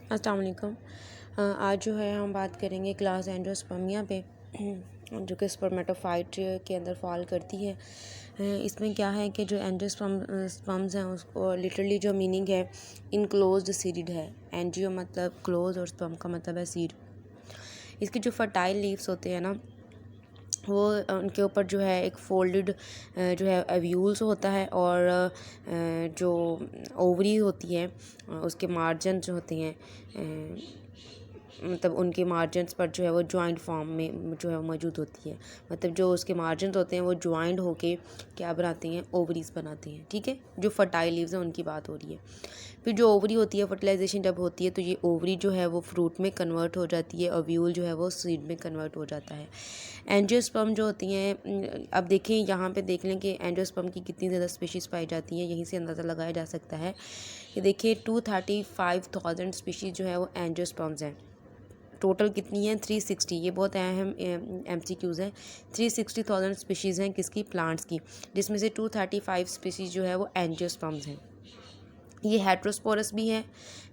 अस्सलाम वालेकुम। आज जो है हम बात करेंगे क्लास एंजियोस्पर्मिया पे जो कि स्पर्मेटोफाइट के अंदर फॉल करती है। इसमें क्या है कि जो एंजियोस्पर्म्स हैं उसको लिटरली जो मीनिंग है इनक्लोज्ड सीड है। एंजियो मतलब क्लोज और स्पर्म का मतलब है सीड। इसकी जो फर्टाइल लीव्स होते हैं ना वो उनके ऊपर जो है एक फोल्डेड जो है एव्यूल्स होता है और जो ओवरी होती है उसके मार्जिन जो होते हैं मतलब उनके मार्जिन्स पर जो है वो जॉइंट फॉर्म में जो है वो मौजूद होती है। मतलब जो उसके मार्जिन होते हैं वो जॉइंट होके क्या बनाते हैं, ओवरीज बनाते हैं। ठीक है, जो फर्टाइल लीव्स हैं उनकी बात हो रही है। फिर जो ओवरी होती है फर्टिलाइजेशन जब होती है तो ये ओवरी जो है वो फ्रूट में कन्वर्ट हो जाती है, ओव्यूल जो है वो सीड में कन्वर्ट हो जाता है। एंजियोस्पर्म जो होती हैं, अब देखें यहाँ पे देख लें कि एंजियोस्पर्म की कितनी ज़्यादा स्पीशीज़ पाई जाती हैं। यहीं से अंदाज़ा लगाया जा सकता है कि देखिए 235,000 स्पीशीज़ जो है वो एंजियोस्पर्म्स हैं। टोटल कितनी है 360। ये बहुत अहम MCQs हैं। 360,000 स्पीशीज़ हैं किसकी, प्लांट्स की, जिसमें से 235 स्पीशीज़ जो है वो एंजियोस्पर्म्स हैं। ये हेट्रोस्पोरस भी है।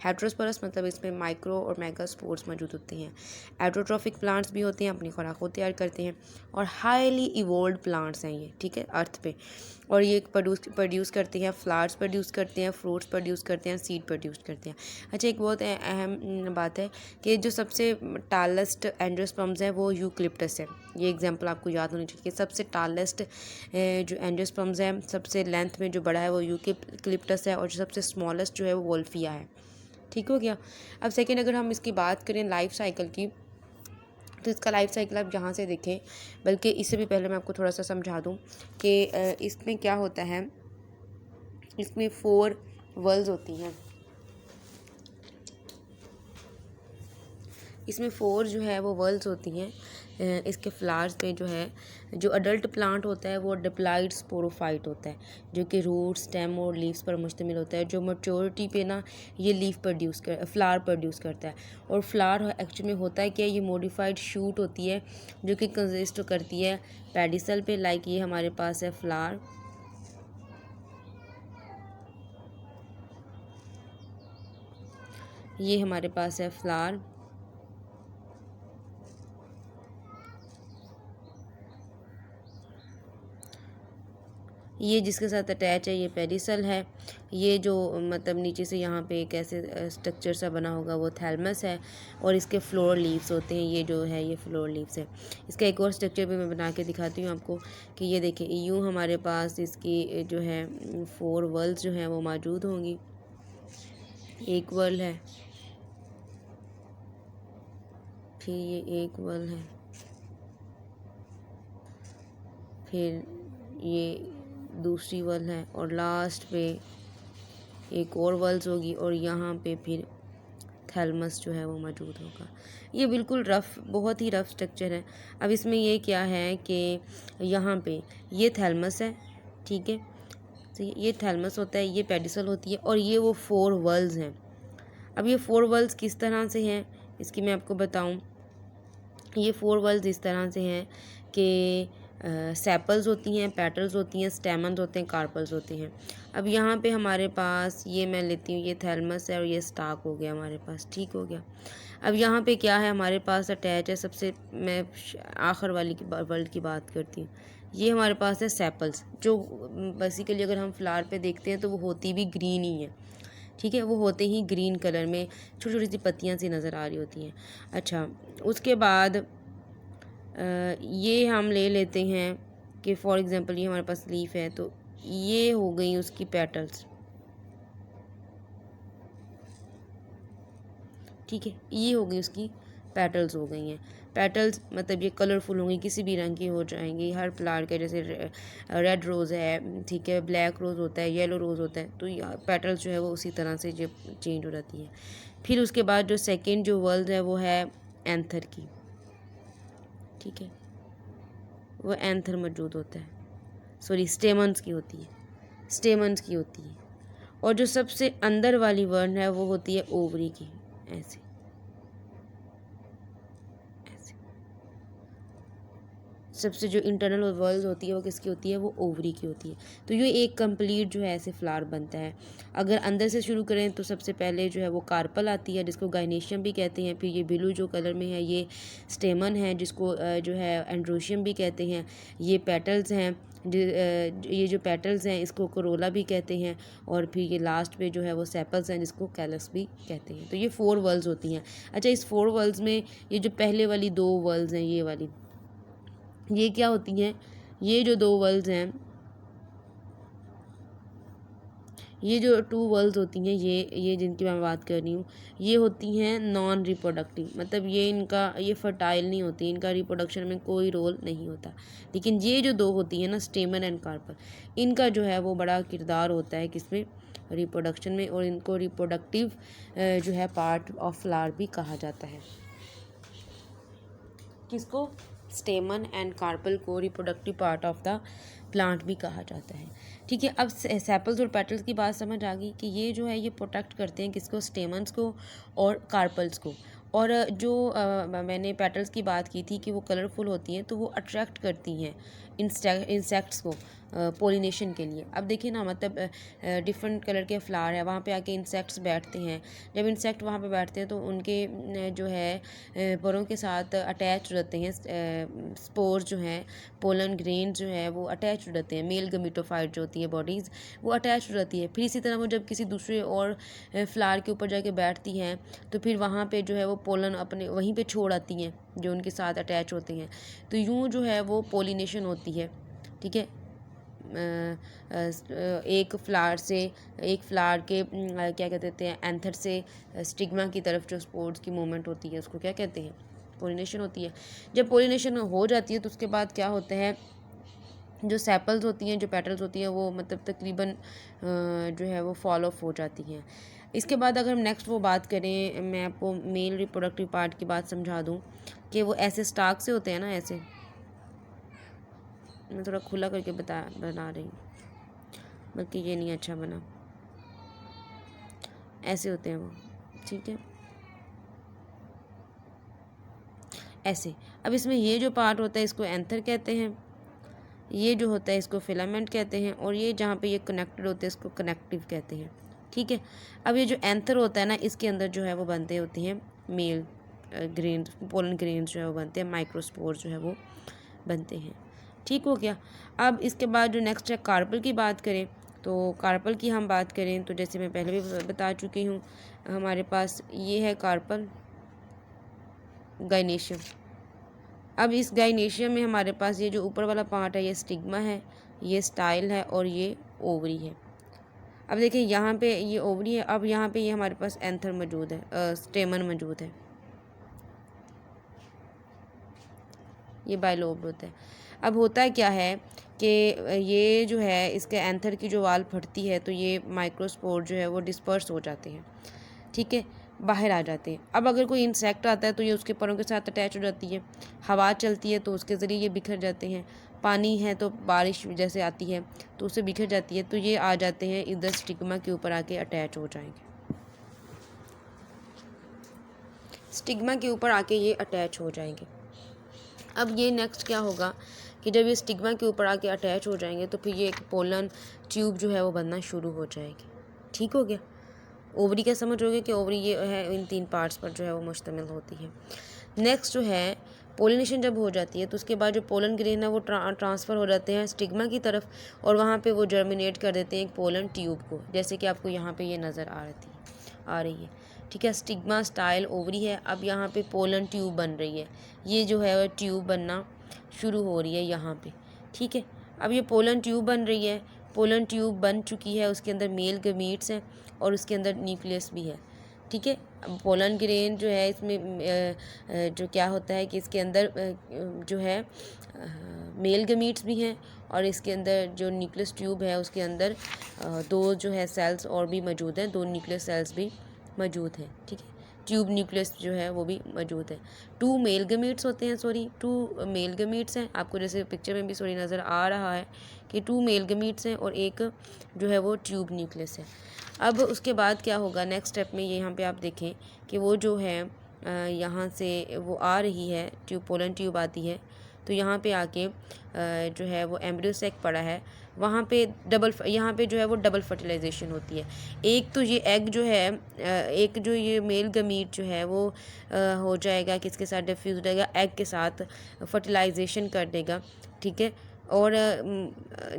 हेट्रोस्पोरस मतलब इसमें माइक्रो और मेगास्पोर्स मौजूद होते हैं। एटोट्रॉफिक प्लांट्स भी होते हैं, अपनी खुराक को तैयार करते हैं और हाईली इवोल्व प्लांट्स हैं ये, ठीक है, अर्थ पे। और ये प्रोड्यूस करते हैं, फ्लावर्स प्रोड्यूस करते हैं, फ्रूट्स प्रोड्यूस करते हैं, सीड प्रोड्यूस करते हैं। अच्छा, एक बहुत अहम बात है कि जो सबसे टालेस्ट एंजियोस्पर्म्स है वो यूकलिप्टस है। ये एग्जांपल आपको याद होनी चाहिए। सबसे टालेस्ट जो एंजियोस्पर्म्स है, सबसे लेंथ में जो बड़ा है वो यूकलिप्टस है और जो सबसे स्मॉलेस्ट जो है वो वोल्फिया है। ठीक हो गया। अब सेकेंड अगर हम इसकी बात करें लाइफ साइकिल की, तो इसका लाइफ साइकिल आप जहाँ से देखें, बल्कि इससे भी पहले मैं आपको थोड़ा सा समझा दूँ कि इसमें क्या होता है। इसमें 4 वर्ल्स होती हैं। इसमें 4 जो है वो वर्ल्स होती हैं। इसके फ्लावर्स पे जो है, जो अडल्ट प्लांट होता है वो डिप्लॉइड स्पोरोफाइट होता है, जो कि रूट, स्टेम और लीव्स पर मुश्तमिल होता है। जो मैच्योरिटी पे ना ये फ्लावर प्रोड्यूस करता है। और फ्लावर एक्चुअली में होता है क्या, ये मॉडिफाइड शूट होती है जो कि कंसिस्ट करती है पेडिसल पे। लाइक ये हमारे पास है फ्लावर, ये हमारे पास है फ्लावर, ये जिसके साथ अटैच है ये पेडिसल है। ये जो मतलब नीचे से यहाँ पे एक ऐसे स्ट्रक्चर सा बना होगा वो थैलमस है। और इसके फ्लोर लीव्स होते हैं, ये जो है ये फ्लोर लीव्स है। इसका एक और स्ट्रक्चर भी मैं बना के दिखाती हूँ आपको कि ये देखें, यूँ हमारे पास इसकी जो है 4 वर्ल्स जो हैं वो मौजूद होंगी। एक वर्ल है, फिर ये एक वर्ल है, फिर ये दूसरी वर्ल है और लास्ट पे एक और वर्ल्स होगी और यहाँ पे फिर थैलमस जो है वो मौजूद होगा। ये बिल्कुल रफ़, बहुत ही रफ़ स्ट्रक्चर है। अब इसमें ये क्या है कि यहाँ पे ये थैलमस है, ठीक है, तो ये थैलमस होता है, ये पेडिसल होती है और ये वो 4 वर्ल्स हैं। अब ये 4 वर्ल्स किस तरह से हैं इसकी मैं आपको बताऊँ। ये 4 वर्ल्स इस तरह से हैं कि सेपल्स होती हैं, पेटल्स होती हैं, स्टेमन्स होते हैं, कार्पल्स होते हैं। अब यहाँ पे हमारे पास ये मैं लेती हूँ, ये थैलमस है और ये स्टाक हो गया हमारे पास, ठीक हो गया। अब यहाँ पे क्या है हमारे पास अटैच है, सबसे मैं आखिर वाली की वर्ल्ड की बात करती हूँ। ये हमारे पास है सेपल्स, जो बेसिकली अगर हम फ्लावर पे देखते हैं तो वो होती भी ग्रीन ही है, ठीक है, वो होते ही ग्रीन कलर में छोटी छोटी सी पत्तियाँ सी नज़र आ रही होती हैं। अच्छा, उसके बाद ये हम ले लेते हैं कि फॉर एग्ज़ाम्पल ये हमारे पास लीफ है, तो ये हो गई उसकी पेटल्स, ठीक है, ये हो गई उसकी पेटल्स हो गई हैं। पेटल्स मतलब ये कलरफुल होंगी, किसी भी रंग की हो जाएंगी हर फ्लावर के, जैसे रेड रोज़ है, ठीक है, ब्लैक रोज़ होता है, येलो रोज़ होता है, तो पेटल्स जो है वो उसी तरह से जो चेंज हो जाती है। फिर उसके बाद जो सेकेंड जो वर्ल्ड है वो है एंथर की, ठीक है, वो एंथर मौजूद होता है, सॉरी स्टेमन्स की होती है, स्टेमन्स की होती है। और जो सबसे अंदर वाली वर्ड है वो होती है ओवरी की, ऐसे ऐसे, सबसे जो इंटरनल वॉल्स होती है वो किसकी होती है, वो ओवरी की होती है। तो ये एक कंप्लीट जो है ऐसे फ्लावर बनता है। अगर अंदर से शुरू करें तो सबसे पहले जो है वो कार्पल आती है, जिसको गाइनेशियम भी कहते हैं। फिर ये ब्लू जो कलर में है ये स्टेमन है, जिसको जो है एंड्रोशियम भी कहते हैं। ये पेटल्स हैं, ये जो पेटल्स हैं इसको कोरोला भी कहते हैं। और फिर ये लास्ट पे जो है वो सेपल्स हैं, जिसको कैलस भी कहते हैं। तो ये 4 वर्ल्स होती हैं। अच्छा, इस 4 वर्ल्स में ये जो पहले वाली 2 वर्ल्स हैं, ये वाली, ये क्या होती हैं, ये जो 2 वर्ल्स हैं, ये जो 2 वर्ल्स होती हैं, ये जिनकी मैं बात कर रही हूँ, ये होती हैं नॉन रिप्रोडक्टिव। मतलब ये इनका ये फर्टाइल नहीं होती, इनका रिप्रोडक्शन में कोई रोल नहीं होता। लेकिन ये जो 2 होती हैं ना, स्टेमन एंड कार्पल, इनका जो है वो बड़ा किरदार होता है किसमें, रिप्रोडक्शन में। और इनको रिप्रोडक्टिव जो है पार्ट ऑफ फ्लावर भी कहा जाता है। किसको, स्टेमन एंड कार्पल को reproductive part of the plant भी कहा जाता है। ठीक है, अब सेपल्स और पेटल्स की बात समझ आ गई कि ये जो है ये प्रोटेक्ट करते हैं किसको, स्टेमन्स को और कार्पल्स को। और जो मैंने पेटल्स की बात की थी कि वो कलरफुल होती हैं, तो वो अट्रैक्ट करती हैं इंसेक्ट्स को पोलिनेशन के लिए। अब देखिए ना, मतलब डिफरेंट कलर के फ्लावर है, वहाँ पे आके इंसेक्ट्स बैठते हैं। जब इंसेक्ट वहाँ पे बैठते हैं तो उनके जो है परों के साथ अटैच हो जाते हैं स्पोर्स जो हैं, पोलन ग्रेन जो है वो अटैच हो जाते हैं। मेल गमीटोफाइट जो होती है बॉडीज़, वो अटैच हो जाती है। फिर इसी तरह वो जब किसी दूसरे और फ्लावर के ऊपर जाके बैठती हैं, तो फिर वहाँ पे जो है वो पोलन अपने वहीं पे छोड़ आती हैं जो उनके साथ अटैच होते हैं। तो यूँ जो है वो पोलिनेशन होती है। ठीक है, एक फ्लावर से, एक फ्लावर के क्या कहते हैं, एंथर से स्टिग्मा की तरफ जो स्पोर्स की मूवमेंट होती है उसको क्या कहते हैं, पोलिनेशन होती है। जब पोलिनेशन हो जाती है तो उसके बाद क्या होता है, जो सेपल्स होती हैं, जो पेटल्स होती हैं, वो मतलब तकरीबन जो है वो फॉल ऑफ हो जाती हैं। इसके बाद अगर हम नेक्स्ट वो बात करें, मैं आपको मेल रिप्रोडक्टिव पार्ट की बात समझा दूँ कि वो ऐसे स्टार्क से होते हैं ना, ऐसे मैं थोड़ा खुला करके बना रही हूँ, बल्कि ये नहीं अच्छा बना, ऐसे होते हैं वो। ठीक है, ऐसे। अब इसमें ये जो पार्ट होता है इसको एंथर कहते हैं, ये जो होता है इसको फिलामेंट कहते हैं, और ये जहाँ पे ये कनेक्टेड होते हैं इसको कनेक्टिव कहते हैं। ठीक है, अब ये जो एंथर होता है ना, इसके अंदर जो है वो बनते होते हैं मेल ग्रेन, पोलन ग्रेन्स जो है वो बनते हैं, माइक्रोस्पोर जो है वो बनते हैं। ठीक हो गया। अब इसके बाद जो नेक्स्ट है कार्पल की बात करें, तो कार्पल की हम बात करें तो जैसे मैं पहले भी बता चुकी हूँ, हमारे पास ये है कार्पल, गाइनेशियम। अब इस गाइनेशियम में हमारे पास ये जो ऊपर वाला पार्ट है ये स्टिग्मा है, ये स्टाइल है, और ये ओवरी है। अब देखिए यहाँ पे ये ओवरी है, अब यहाँ पे ये हमारे पास एंथर मौजूद है, स्टेमन मौजूद है, ये बाइलोब्ड होता है। अब होता क्या है कि ये जो है इसके एंथर की जो वाल फटती है तो ये माइक्रोस्पोर जो है वो डिस्पर्स हो जाते हैं। ठीक है, बाहर आ जाते हैं। अब अगर कोई इंसेक्ट आता है तो ये उसके परों के साथ अटैच हो जाती है, हवा चलती है तो उसके ज़रिए ये बिखर जाते हैं, पानी है तो बारिश जैसे आती है तो उससे बिखर जाती है, तो ये आ जाते हैं इधर स्टिग्मा के ऊपर आके अटैच हो जाएंगे, स्टिग्मा के ऊपर आके ये अटैच हो जाएंगे। अब ये नेक्स्ट क्या होगा कि जब ये स्टिग्मा के ऊपर आके अटैच हो जाएंगे तो फिर ये एक पोलन ट्यूब जो है वो बनना शुरू हो जाएगी। ठीक हो गया। ओवरी क्या समझोगे कि ओवरी ये है इन 3 पार्ट्स पर जो है वो मुश्तमिल होती है। नेक्स्ट जो है पोलिनेशन जब हो जाती है तो उसके बाद जो पोलन ग्रेन है वो ट्रांसफ़र हो जाते हैं स्टिग्मा की तरफ, और वहाँ पे वो जर्मिनेट कर देते हैं एक पोलन ट्यूब को, जैसे कि आपको यहाँ पे ये नज़र आ रही है। ठीक है, स्टिग्मा स्टाइल ओवरी है। अब यहाँ पे पोलन ट्यूब बन रही है, ये जो है ट्यूब बनना शुरू हो रही है यहाँ पे। ठीक है, अब ये पोलन ट्यूब बन रही है, पोलन ट्यूब बन चुकी है, उसके अंदर मेल गमीट्स हैं और उसके अंदर न्यूक्लियस भी है। ठीक है, अब पोलन ग्रेन जो है इसमें जो क्या होता है कि इसके अंदर जो है मेल गमीट्स भी हैं, और इसके अंदर जो न्यूक्लियस ट्यूब है उसके अंदर 2 जो है सेल्स और भी मौजूद हैं, 2 न्यूक्लियस सेल्स भी मौजूद हैं। ठीक है, ट्यूब न्यूक्लियस जो है वो भी मौजूद है। 2 मेल गमीट्स होते हैं, 2 मेल गमीट्स हैं, आपको जैसे पिक्चर में भी नज़र आ रहा है कि 2 मेल गमीट्स हैं और एक जो है वो ट्यूब न्यूक्लियस है। अब उसके बाद क्या होगा नेक्स्ट स्टेप में, ये यहाँ पे आप देखें कि वो जो है यहाँ से वो आ रही है ट्यूब, पोलन ट्यूब आती है, तो यहाँ पे आके जो है वो एम्ब्रियो सैक पड़ा है, वहाँ पे यहाँ पे जो है वो डबल फर्टिलाइजेशन होती है। एक तो ये एग जो है एक जो ये मेल गमीट जो है वो हो जाएगा किसके साथ डिफ्यूज हो जाएगा, एग के साथ फर्टिलाइजेशन कर देगा, ठीक है, और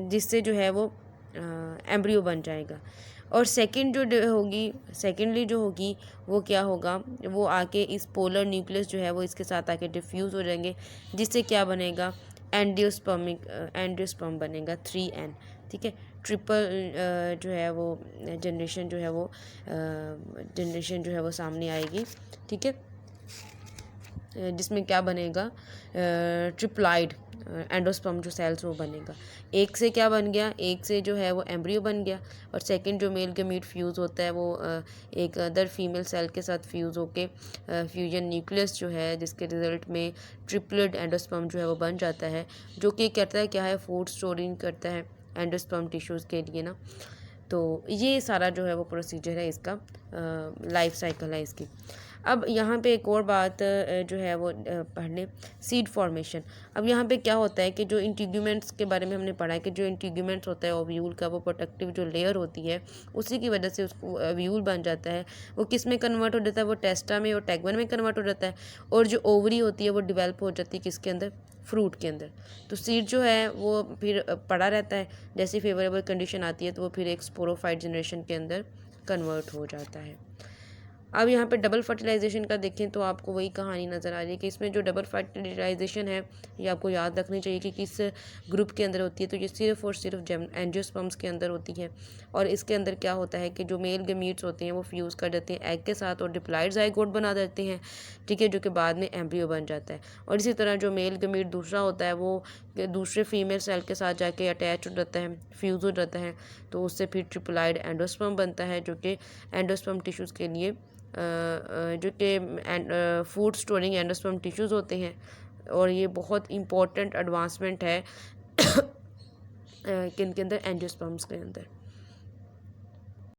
जिससे जो है वो एम्ब्रियो बन जाएगा। और सेकेंडली जो होगी वो क्या होगा, वो आके इस पोलर न्यूक्लियस जो है वो इसके साथ आके डिफ्यूज़ हो जाएंगे, जिससे क्या बनेगा, एंजियोस्पर्म बनेगा 3N, ठीक है। ट्रिपल जो है वो जनरेशन जो है वो सामने आएगी, ठीक है, जिसमें क्या बनेगा, ट्रिप्लाइड एंडोस्पर्म जो सेल्स वो बनेगा। एक से क्या बन गया, एक से जो है वो एम्ब्रियो बन गया, और सेकंड जो मेल गमीट फ्यूज़ होता है वो एक अदर फीमेल सेल के साथ फ्यूज़ होके फ्यूजन न्यूक्लियस जो है, जिसके रिजल्ट में ट्रिपलेट एंडोस्पर्म जो है वो बन जाता है, जो कि करता है क्या है, फूड स्टोरिंग करता है एंडोस्पर्म टिश्यूज़ के लिए ना। तो ये सारा जो है वो प्रोसीजर है इसका, लाइफ साइकिल है इसकी। अब यहाँ पे एक और बात जो है वो पढ़ने, सीड फॉर्मेशन। अब यहाँ पे क्या होता है कि जो इंटीग्यूमेंट्स के बारे में हमने पढ़ा है कि जो इंटीग्यूमेंट्स होता है ओव्यूल का, वो प्रोटेक्टिव जो लेयर होती है उसी की वजह से उसको ओव्यूल बन जाता है। वो किस में कन्वर्ट हो जाता है, वो टेस्टा में और टैगवन में कन्वर्ट हो जाता है, और जो ओवरी होती है वो डिवेल्प हो जाती है किसके अंदर, फ्रूट के अंदर। तो सीड जो है वो फिर पड़ा रहता है, जैसी फेवरेबल कंडीशन आती है तो वो फिर एक स्पोरोफाइट जनरेशन के अंदर कन्वर्ट हो जाता है। अब यहाँ पे डबल फर्टिलाइजेशन का देखें तो आपको वही कहानी नज़र आ रही है कि इसमें जो डबल फर्टिलाइजेशन है ये आपको याद रखनी चाहिए कि किस ग्रुप के अंदर होती है। तो ये सिर्फ और सिर्फ एंजियोस्पर्म्स के अंदर होती है, और इसके अंदर क्या होता है कि जो मेल गमीट्स होते हैं वो फ्यूज़ कर देते हैं एग के साथ और डिप्लॉइड ज़ाइगोट बना देते हैं, ठीक है, जो कि बाद में एम्ब्रियो बन जाता है। और इसी तरह जो मेल गमीट दूसरा होता है वो दूसरे फीमेल सेल के साथ जाके अटैच हो जाता है, फ्यूज़ हो जाता है, तो उससे फिर ट्रिप्लॉइड एंडोस्पर्म बनता है, जो कि एंडोस्पर्म टिश्यूज़ के लिए जो कि फूड स्टोरिंग एंडोस्पर्म टिश्यूज़ होते हैं। और ये बहुत इम्पोर्टेंट एडवांसमेंट है किन के अंदर, एंजियोस्पर्म्स के अंदर।